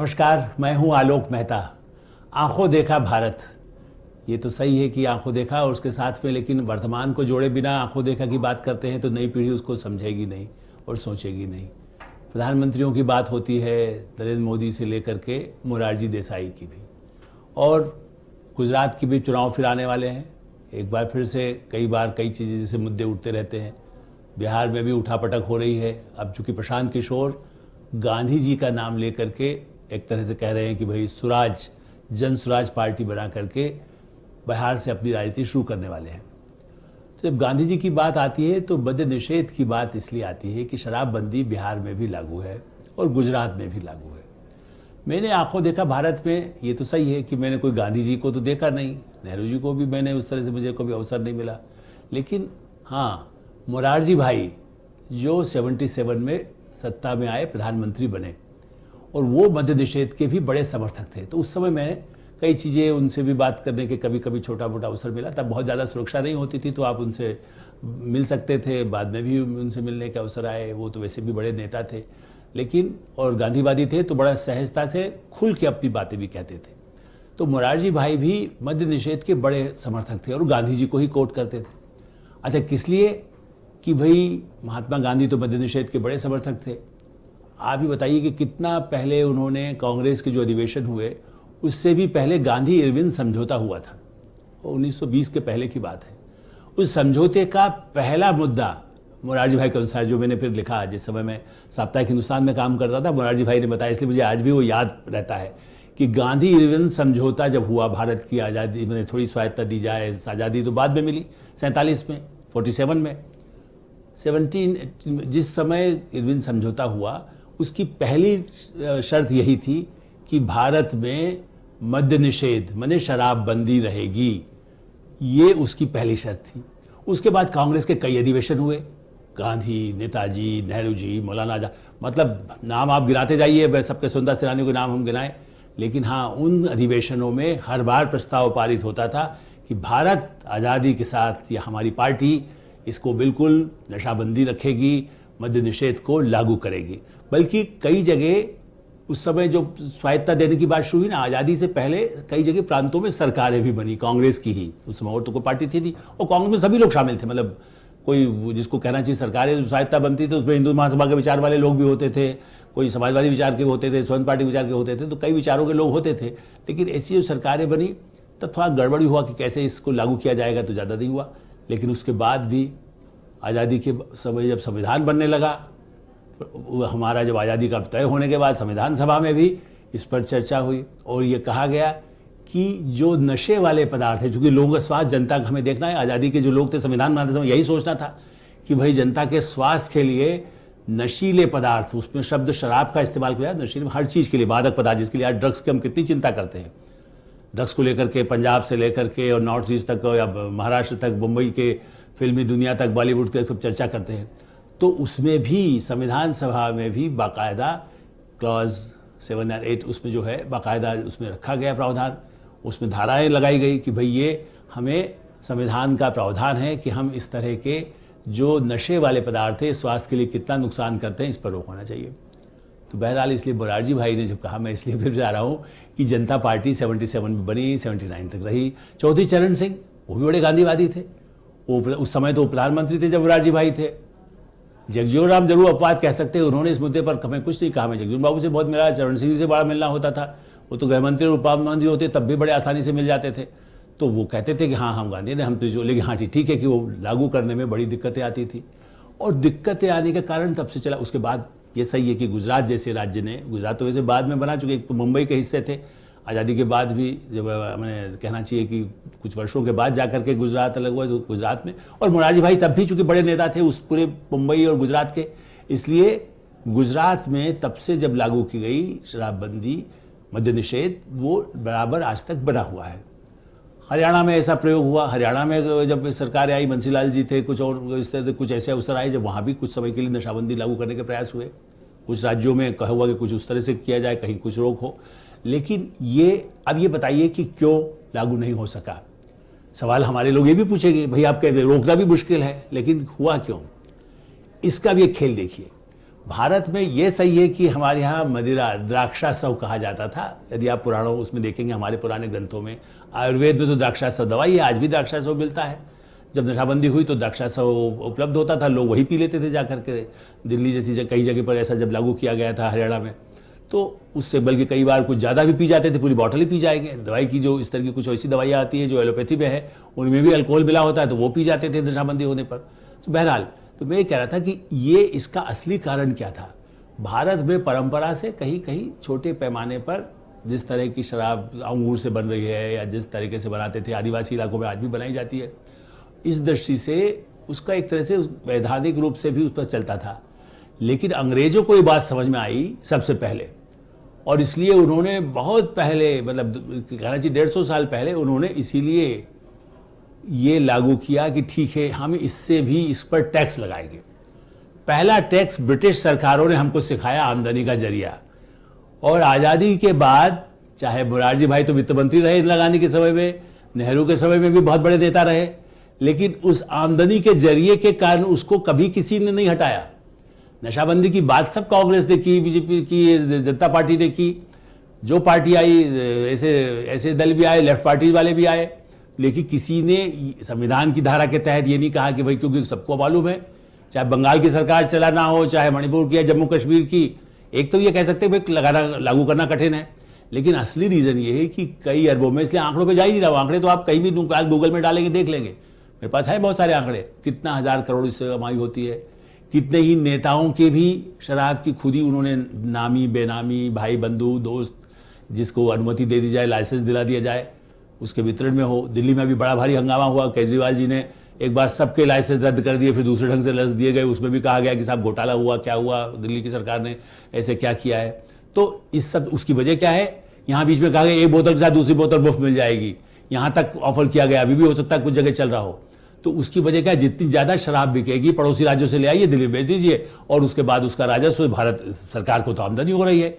नमस्कार, मैं हूं आलोक मेहता। आंखों देखा भारत, ये तो सही है कि आंखों देखा और उसके साथ में, लेकिन वर्तमान को जोड़े बिना आंखों देखा की बात करते हैं तो नई पीढ़ी उसको समझेगी नहीं और सोचेगी नहीं। प्रधानमंत्रियों की बात होती है, नरेंद्र मोदी से लेकर के मोरारजी देसाई की भी, और गुजरात की भी चुनाव फिर आने वाले हैं। एक बार फिर से कई बार कई चीज़ें जैसे मुद्दे उठते रहते हैं। बिहार में भी उठापटक हो रही है। अब चूंकि प्रशांत किशोर गांधी जी का नाम लेकर के एक तरह से कह रहे हैं कि भाई स्वराज, जन स्वराज पार्टी बना करके बिहार से अपनी राजनीति शुरू करने वाले हैं। तो जब गांधी जी की बात आती है तो मद्य निषेध की बात इसलिए आती है कि शराबबंदी बिहार में भी लागू है और गुजरात में भी लागू है। मैंने आंखों देखा भारत में, ये तो सही है कि मैंने कोई गांधी जी को तो देखा नहीं, नेहरू जी को भी मैंने उस तरह से मुझे कभी अवसर नहीं मिला, लेकिन हाँ, मोरारजी भाई जो 77 में सत्ता में आए, प्रधानमंत्री बने, और वो मद्य निषेध के भी बड़े समर्थक थे। तो उस समय मैंने कई चीज़ें उनसे भी बात करने के कभी कभी छोटा मोटा अवसर मिला। तब बहुत ज़्यादा सुरक्षा नहीं होती थी तो आप उनसे मिल सकते थे, बाद में भी उनसे मिलने के अवसर आए। वो तो वैसे भी बड़े नेता थे, लेकिन और गांधीवादी थे, तो बड़ा सहजता से खुल के अपनी बातें भी कहते थे। तो मोरारजी भाई भी मद्य निषेध के बड़े समर्थक थे और गांधी जी को ही कोट करते थे। अच्छा, किस लिए? कि भाई महात्मा गांधी तो मद्य निषेध के बड़े समर्थक थे। आप ही बताइए कि कितना पहले उन्होंने, कांग्रेस के जो अधिवेशन हुए उससे भी पहले गांधी इरविन समझौता हुआ था, वो 1920 के पहले की बात है। उस समझौते का पहला मुद्दा मोरारजी भाई के अनुसार, जो मैंने फिर लिखा जिस समय मैं साप्ताहिक हिंदुस्तान में काम करता था, मोरारजी भाई ने बताया, इसलिए मुझे आज भी वो याद रहता है कि गांधी इरविन समझौता जब हुआ, भारत की आज़ादी में थोड़ी स्वायत्ता दी जाए, आज़ादी तो बाद में मिली 47 में, 47 में, 17 जिस समय इरविन समझौता हुआ उसकी पहली शर्त यही थी कि भारत में मद्य निषेध माने शराबबंदी रहेगी, ये उसकी पहली शर्त थी। उसके बाद कांग्रेस के कई अधिवेशन हुए, गांधी, नेताजी, नेहरू जी, मौलाना आजाद, मतलब नाम आप गिनाते जाइए, वह सबके स्वतंत्रता सेनानियों के नाम हम गिनाएं, लेकिन हाँ, उन अधिवेशनों में हर बार प्रस्ताव पारित होता था कि भारत आज़ादी के साथ या हमारी पार्टी इसको बिल्कुल नशाबंदी रखेगी, मद्य निषेध को लागू करेगी। बल्कि कई जगह उस समय जो स्वायत्ता देने की बात शुरू हुई ना, आज़ादी से पहले कई जगह प्रांतों में सरकारें भी बनी, कांग्रेस की ही, उस समय और तो कोई पार्टी थी नहीं, और कांग्रेस में सभी लोग शामिल थे। मतलब कोई जिसको कहना चाहिए सरकारें स्वायत्ता बनती थी, उसमें हिंदू महासभा के विचार वाले लोग भी होते थे, कोई समाजवादी विचार के होते थे, स्वतंत्र पार्टी विचार के होते थे, तो कई विचारों के लोग होते थे। लेकिन ऐसी जो सरकारें बनी तब थोड़ा गड़बड़ी हुआ कि कैसे इसको लागू किया जाएगा, तो ज़्यादा नहीं हुआ। लेकिन उसके बाद भी आज़ादी के समय जब संविधान बनने लगा, हमारा जब आज़ादी का तय होने के बाद संविधान सभा में भी इस पर चर्चा हुई और ये कहा गया कि जो नशे वाले पदार्थ है, चूँकि लोगों का स्वास्थ्य, जनता का हमें देखना है, आज़ादी के जो लोग थे, संविधान बनाते समय यही सोचना था कि भाई जनता के स्वास्थ्य के लिए नशीले पदार्थ, उसमें शब्द शराब का इस्तेमाल किया, नशीले हर चीज़ के लिए, मादक पदार्थ, जिसके लिए आज ड्रग्स की हम कितनी चिंता करते हैं, ड्रग्स को लेकर के पंजाब से लेकर के और नॉर्थ ईस्ट तक या महाराष्ट्र तक, मुंबई के फिल्मी दुनिया तक, बॉलीवुड के सब चर्चा करते हैं। तो उसमें भी संविधान सभा में भी बाकायदा क्लॉज 7 और 8 उसमें जो है बाकायदा उसमें रखा गया प्रावधान, उसमें धाराएं लगाई गई कि भाई ये हमें संविधान का प्रावधान है कि हम इस तरह के जो नशे वाले पदार्थ है स्वास्थ्य के लिए कितना नुकसान करते हैं, इस पर रोक होना चाहिए। तो बहरहाल इसलिए मोरारजी भाई ने जब कहा, मैं इसलिए फिर जा रहा हूँ कि जनता पार्टी 77 में बनी, 79 तक रही। चौधरी चरण सिंह वो भी बड़े गांधीवादी थे, वो उस समय तो प्रधानमंत्री थे जब मोरारजी भाई थे। जगजीवन राम जरूर अपवाद कह सकते हैं, उन्होंने इस मुद्दे पर हमें कुछ नहीं कहा। मैं जगजीवन बाबू से बहुत मिला, चरण सिंह से बड़ा मिलना होता था, वो तो गृहमंत्री और उप मंत्री होते तब भी बड़े आसानी से मिल जाते थे। तो वो कहते थे कि हाँ हम गांधी ने हम तो जो, लेकिन हाँ ठीक है कि वो लागू करने में बड़ी दिक्कतें आती थी, और दिक्कतें आने का कारण तब से चला। उसके बाद ये सही है कि गुजरात जैसे राज्य ने, गुजरात तो वैसे बाद में बना चुके, तो मुंबई के हिस्से थे, आज़ादी के बाद भी जब मैंने कहना चाहिए कि कुछ वर्षों के बाद जाकर के गुजरात अलग हुआ, तो गुजरात में, और मोरारजी भाई तब भी चूंकि बड़े नेता थे उस पूरे मुंबई और गुजरात के, इसलिए गुजरात में तब से जब लागू की गई शराबबंदी, मद्य निषेध, वो बराबर आज तक बना हुआ है। हरियाणा में ऐसा प्रयोग हुआ, हरियाणा में जब सरकार आई, बंसीलाल जी थे, कुछ और इस तरह कुछ ऐसे अवसर आए जब वहाँ भी कुछ समय के लिए नशाबंदी लागू करने के प्रयास हुए। कुछ राज्यों में कहा हुआ कि कुछ उस तरह से किया जाए, कहीं कुछ रोक हो, लेकिन ये अब ये बताइए कि क्यों लागू नहीं हो सका। सवाल हमारे लोग ये भी पूछेंगे, भाई आप कहते रोकना भी मुश्किल है, लेकिन हुआ क्यों? इसका भी एक खेल देखिए। भारत में ये सही है कि हमारे यहाँ मदिरा द्राक्षासव कहा जाता था। यदि आप पुराणों उसमें देखेंगे, हमारे पुराने ग्रंथों में, आयुर्वेद में तो द्राक्षासव दवाई है, आज भी द्राक्षासव मिलता है। जब नशाबंदी हुई तो द्राक्षासव उपलब्ध होता था, लोग वही पी लेते थे जाकर के। दिल्ली जैसी कई जगह पर ऐसा जब लागू किया गया था, हरियाणा में, तो उससे बल्कि कई बार कुछ ज़्यादा भी पी जाते थे, पूरी बॉटल ही पी जाएंगे। दवाई की जो इस तरह की कुछ ऐसी दवाइयाँ आती है जो एलोपैथी में है, उनमें भी अल्कोहल मिला होता है, तो वो पी जाते थे नशाबंदी होने पर। तो बहरहाल, तो मैं ये कह रहा था कि ये इसका असली कारण क्या था। भारत में परंपरा से कहीं कहीं छोटे पैमाने पर जिस तरह की शराब अंगूर से बन रही है या जिस तरीके से बनाते थे आदिवासी इलाकों में, आज भी बनाई जाती है, इस दृष्टि से उसका एक तरह से वैधानिक रूप से भी उस पर चलता था। लेकिन अंग्रेजों को ये बात समझ में आई सबसे पहले, और इसलिए उन्होंने बहुत पहले, मतलब कहना चाहिए 150 साल पहले, उन्होंने इसीलिए ये लागू किया कि ठीक है, हम इससे भी इस पर टैक्स लगाएंगे। पहला टैक्स ब्रिटिश सरकारों ने हमको सिखाया, आमदनी का जरिया। और आज़ादी के बाद, चाहे मोरारजी भाई तो वित्त मंत्री रहे इंदिरा गांधी के समय में, नेहरू के समय में भी बहुत बड़े नेता रहे, लेकिन उस आमदनी के जरिए के कारण उसको कभी किसी ने नहीं हटाया। नशाबंदी की बात सब कांग्रेस ने की, बीजेपी की, जनता पार्टी ने की, जो पार्टी आई, ऐसे दल भी आए, लेफ्ट पार्टी वाले भी आए, लेकिन किसी ने संविधान की धारा के तहत ये नहीं कहा कि भाई, क्योंकि सबको मालूम है, चाहे बंगाल की सरकार चलाना हो, चाहे मणिपुर की या जम्मू कश्मीर की, एक तो ये कह सकते हैं भाई लगाना लागू करना कठिन है, लेकिन असली रीजन ये है कि कई अरबों में, इसलिए आंकड़ों पे जा ही नहीं रहा। आंकड़े तो आप कहीं भी गूगल में डालेंगे देख लेंगे, मेरे पास है बहुत सारे आंकड़े, कितना 1000 करोड़ इससे कमाई होती है। कितने ही नेताओं के भी शराब की खुद ही उन्होंने नामी बेनामी, भाई बंधु दोस्त, जिसको अनुमति दे दी जाए, लाइसेंस दिला दिया जाए, उसके वितरण में हो। दिल्ली में भी बड़ा भारी हंगामा हुआ, केजरीवाल जी ने एक बार सबके लाइसेंस रद्द कर दिए, फिर दूसरे ढंग से लाइसेंस दिए गए, उसमें भी कहा गया कि साहब घोटाला हुआ, क्या हुआ, दिल्ली की सरकार ने ऐसे क्या किया है। तो इस सब उसकी वजह क्या है, यहाँ बीच में कहा गया एक बोतल के साथ दूसरी बोतल मुफ्त मिल जाएगी, यहाँ तक ऑफर किया गया, अभी भी हो सकता है कुछ जगह चल रहा हो। तो उसकी वजह क्या है, जितनी ज़्यादा शराब बिकेगी, पड़ोसी राज्यों से ले आइए, दिल्ली भेज दीजिए, और उसके बाद उसका राजस्व भारत सरकार को तो आमदनी हो रही है।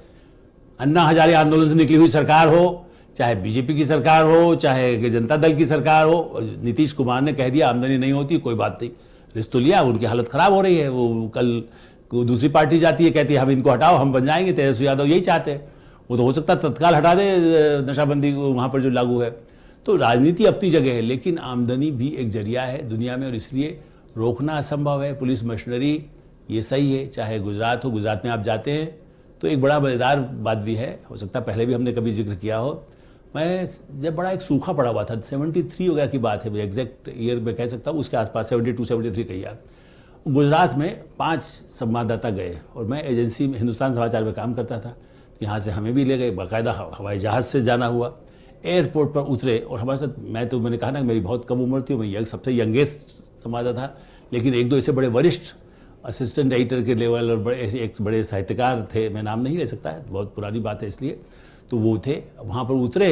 अन्ना हजारे आंदोलन से निकली हुई सरकार हो, चाहे बीजेपी की सरकार हो, चाहे जनता दल की सरकार हो, नीतीश कुमार ने कह दिया आमदनी नहीं होती, कोई बात नहीं, रिश्त तो लिया, उनकी हालत खराब हो रही है। वो कल दूसरी पार्टी जाती है, कहती है हम इनको हटाओ, हम बन जाएंगे, तेजस्वी यादव यही चाहते हैं। वो तो हो सकता है तत्काल हटा दे नशाबंदी वहाँ पर जो लागू है। तो राजनीति अपनी जगह है, लेकिन आमदनी भी एक जरिया है दुनिया में, और इसलिए रोकना असंभव है। पुलिस मशीनरी ये सही है, चाहे गुजरात हो, गुजरात में आप जाते हैं तो एक बड़ा मज़ेदार बात भी है, हो सकता है पहले भी हमने कभी जिक्र किया हो। मैं जब बड़ा एक सूखा पड़ा हुआ था, 73 वगैरह की बात है, एग्जैक्ट ईयर में कह सकता हूँ, उसके आसपास 72-73 कही आप। गुजरात में 5 संवाददाता गए, और मैं एजेंसी में हिंदुस्तान समाचार में काम करता था, यहाँ से हमें भी ले गए, बाकायदा हवाई जहाज़ से जाना हुआ। एयरपोर्ट पर उतरे, और हमारे साथ, मैंने कहा ना मेरी बहुत कम उम्र थी, मैं सबसे यंगेस्ट संवाददाता था, लेकिन एक दो ऐसे बड़े वरिष्ठ असिस्टेंट एडिटर के लेवल और बड़े ऐसे एक बड़े साहित्यकार थे, मैं नाम नहीं ले सकता है, बहुत पुरानी बात है इसलिए, तो वो थे। वहाँ पर उतरे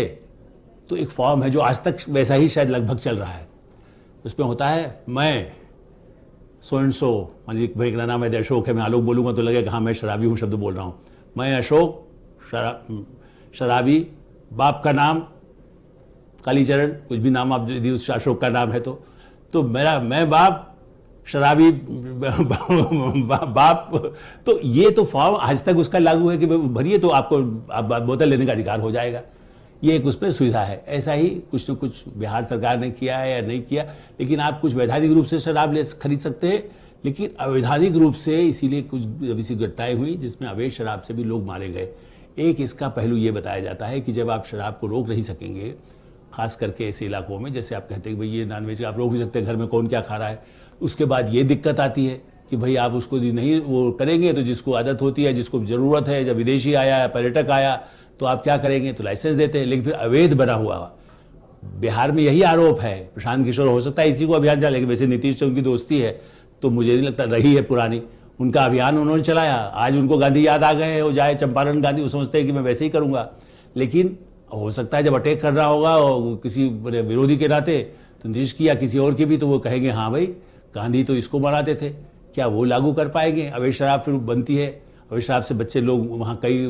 तो एक फॉर्म है जो आज तक वैसा ही शायद लगभग चल रहा है, उसमें होता है मैं सो एंड सो, मान लीजिए भाई का नाम है अशोक है, मैं आलोक बोलूँगा तो लगेगा हाँ मैं शराबी हूँ शब्द बोल रहा हूँ। मैं अशोक शराबी, बाप का नाम कालीचरण, कुछ भी नाम आप यदि उस अशोक का नाम है तो मैं बाप शराबी बाप। तो ये तो फॉर्म आज तक उसका लागू है कि भरिए तो आपको बोतल लेने का अधिकार हो जाएगा, ये एक उसमें सुविधा है। ऐसा ही कुछ न कुछ बिहार सरकार ने किया है या नहीं किया, लेकिन आप कुछ वैधानिक रूप से शराब खरीद सकते हैं, लेकिन अवैधानिक रूप से इसीलिए कुछ ऐसी घटनाएं हुई जिसमें अवैध शराब से भी लोग मारे गए। एक इसका पहलू ये बताया जाता है कि जब आप शराब को रोक नहीं सकेंगे, खास करके ऐसे इलाकों में जैसे आप कहते हैं कि भाई ये नॉनवेज आप रोक नहीं सकते, घर में कौन क्या खा रहा है, उसके बाद ये दिक्कत आती है कि भाई आप उसको नहीं वो करेंगे तो जिसको आदत होती है, जिसको ज़रूरत है, जब विदेशी आया या पर्यटक आया तो आप क्या करेंगे, तो लाइसेंस देते हैं, लेकिन फिर अवैध बना हुआ। बिहार में यही आरोप है, प्रशांत किशोर हो सकता है इसी को अभियान चला, लेकिन वैसे नीतीश से उनकी दोस्ती है तो मुझे नहीं लगता रही है पुरानी, उनका अभियान उन्होंने चलाया। आज उनको गांधी याद आ गए हैं, वो जाए चंपारण गांधी, वो समझते हैं कि मैं वैसे ही करूँगा, लेकिन हो सकता है जब अटैक कर रहा होगा किसी विरोधी के नाते तो नीतीश की या किसी और की भी, तो वो कहेंगे हाँ भाई गांधी तो इसको मनाते थे, क्या वो लागू कर पाएंगे। अवैध शराब फिर बनती है, अवैध शराब से बच्चे लोग, वहाँ कई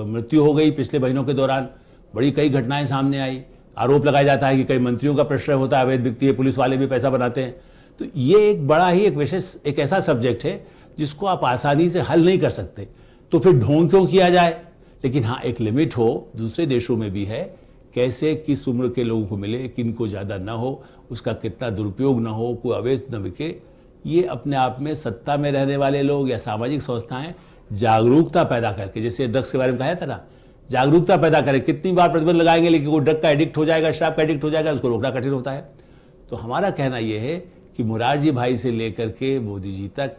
मृत्यु हो गई पिछले महीनों के दौरान, बड़ी कई घटनाएं सामने आई। आरोप लगाया जाता है कि कई मंत्रियों का प्रश्रय होता है, अवैध बिकती है, पुलिस वाले भी पैसा बनाते हैं। तो ये एक बड़ा ही एक विशेष एक ऐसा सब्जेक्ट है जिसको आप आसानी से हल नहीं कर सकते, तो फिर ढोंग क्यों किया जाए? लेकिन हाँ, एक लिमिट हो, दूसरे देशों में भी है, कैसे किस उम्र के लोगों को मिले, किन को ज़्यादा ना हो, उसका कितना दुरुपयोग ना हो, कोई अवैध न बिके। ये अपने आप में सत्ता में रहने वाले लोग या सामाजिक संस्थाएं जागरूकता पैदा करके, जैसे ड्रग्स के बारे में कहा था ना, जागरूकता पैदा करें। कितनी बार प्रतिबंध लगाएंगे, लेकिन वो ड्रग का एडिक्ट हो जाएगा, शराब का एडिक्ट हो जाएगा, उसको रोकना कठिन होता है। तो हमारा कहना यह है कि मुरारजी भाई से लेकर के मोदी जी तक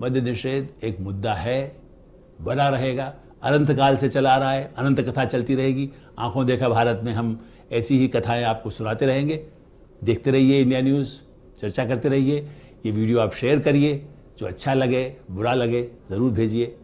मद्य निषेध एक मुद्दा है, बना रहेगा, अनंत काल से चला आ रहा है, अनंत कथा चलती रहेगी। आंखों देखा भारत में हम ऐसी ही कथाएं आपको सुनाते रहेंगे। देखते रहिए इंडिया न्यूज़, चर्चा करते रहिए। ये वीडियो आप शेयर करिए, जो अच्छा लगे बुरा लगे ज़रूर भेजिए।